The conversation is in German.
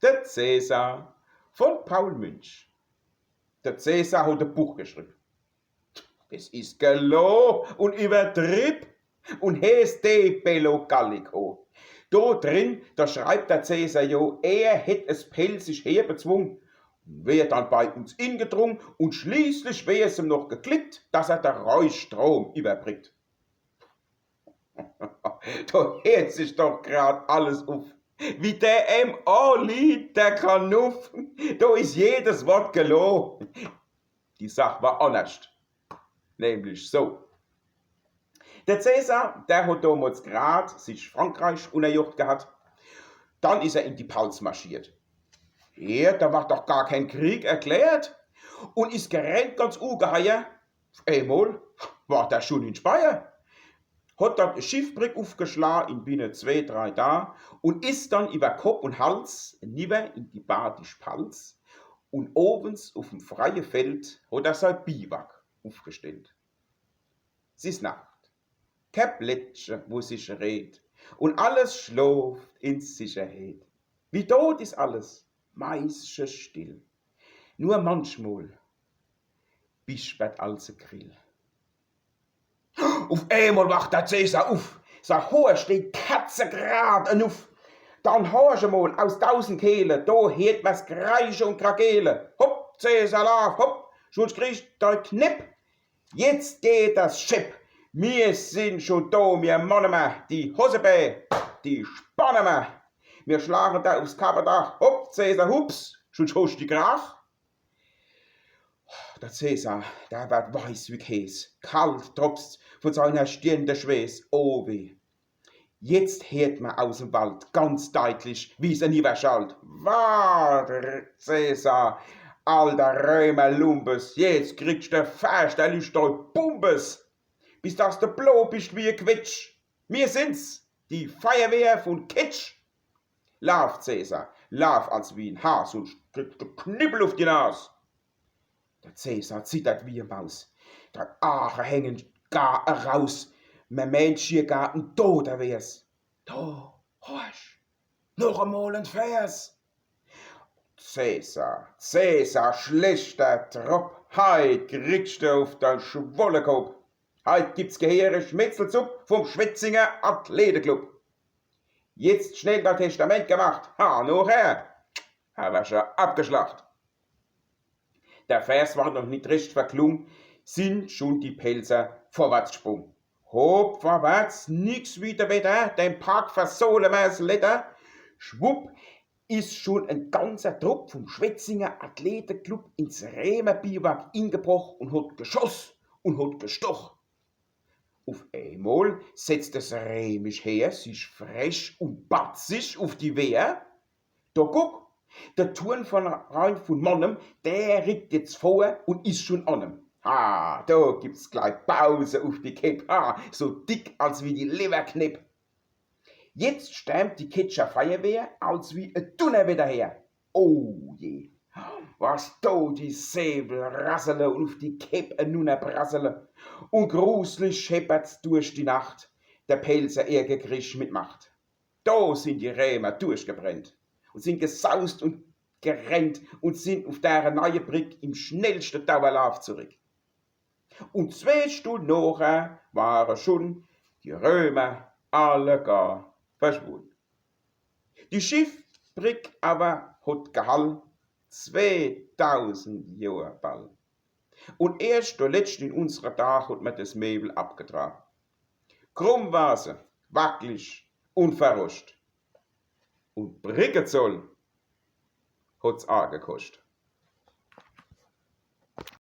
Der Cäsar von Paul Münch. Der Cäsar hat ein Buch geschrieben. Das ist gelogen und übertrieben und heißt De Bello Gallico. Da drin, da schreibt der Cäsar jo, er hätt es pelzig herbezwungen. Wär dann bei uns ingedrungen und schließlich wär es ihm noch geglückt, dass er der Reuschstrom überbringt. Da hört sich doch grad alles auf. Wie der lied, der Kanuff, da ist jedes Wort gelogen. Die Sache war anders, nämlich so. Der Cäsar, der hat damals grad sich Frankreich unterjocht gehabt. Dann ist er in die Pfalz marschiert. Da war doch gar kein Krieg erklärt und ist gerannt ganz ungeheuer. Einmal war der schon in Speyer. Hat dort eine Schiffbrück aufgeschlagen in binnen 2-3 Tagen und ist dann über Kopf und Hals nieder in die Badische Pfalz und obens auf dem freien Feld hat er sein Biwak aufgestellt. Es ist Nacht, kein Blättchen, wo sich redet und alles schläft in Sicherheit. Wie tot ist alles, meistens still. Nur manchmal bispert also Grill. Auf einmal wacht der Cäsar auf. Sein Haar steht katzengrad auf. Dann hörst du mal aus 1000 Kehlen, da hört man's Kreischen und Krakelen. Hopp, Cäsar, lauf, hopp, sonst kriegst du dein Knipp. Jetzt geht das Schiff. Wir sind schon da, wir mannen wir die Hosebä, die spannen wir. Wir schlagen da aufs Kaperdach. Hopp, Cäsar, hups, sonst hast du die Krach. Der Cäsar, der wird weiß wie Käse. Kalt tropft's von seiner Stirn der Schweiß. Oh weh. Jetzt hört man aus dem Wald ganz deutlich, wie's nie verschallt. Warte, Cäsar, alter Römer Lumpes, jetzt kriegst du fürchterlich doll Bumbes, bis dass du blau bist wie ein Quitsch. Wir sind's, die Feuerwehr von Kitsch. Lauf, Cäsar, lauf als wie ein Has und kriegst du Knippel auf die Nase. Der Cäsar zittert wie eine Maus. Der Ache hängen gar raus. Man meint hier gar ein Toter wär's. Da, horch, noch einmal ein Vers. Cäsar, Cäsar, schlechter Trop, heut kriegst du auf dein Schwollekopf. Heut gibt's geheere Schmetzelsupp vom Schwetzinger Athletenclub. Jetzt schnell dein Testament gemacht. Ha, noch her. Aber schon abgeschlacht. Der Vers war noch nicht recht verklungen, sind schon die Pelzer vorwärts gesprungen. Hopp, vorwärts, nix wieder Wetter, dein Park versohlen wir's Letter. Schwupp, ist schon ein ganzer Trupp vom Schwetzinger Athletenclub ins Remer Biwak ingebrochen und hat geschossen und hat gestochen. Auf einmal setzt das Remisch her, sich frech und batzig auf die Wehr. Da guck, der Turnverein von Mannem, der rückt jetzt vor und ist schon an ihm. Da gibt's gleich Pause auf die Kipp, so dick als wie die Leberknipp. Jetzt stürmt die Kitscher Feuerwehr als wie ein Donnerwetter her. Oh je, was da die Säbel rassele und auf die Kipp nunner brassele. Und gruselig scheppert's durch die Nacht, der Pelzer Ärgerkrieg mit Macht. Da sind die Rämer durchgebrennt und sind gesaust und gerannt und sind auf der neue Brick im schnellsten Dauerlauf zurück. Und 2 Stunden nachher waren schon die Römer alle gar verschwunden. Die Schiffbrick aber hat gehall 2000 Jahre bald. Und erst der letzte in unserer Tag hat man das Möbel abgetragen. Krumm war sie, wackelig und verroscht. Und Brickezoll hat's auch gekostet.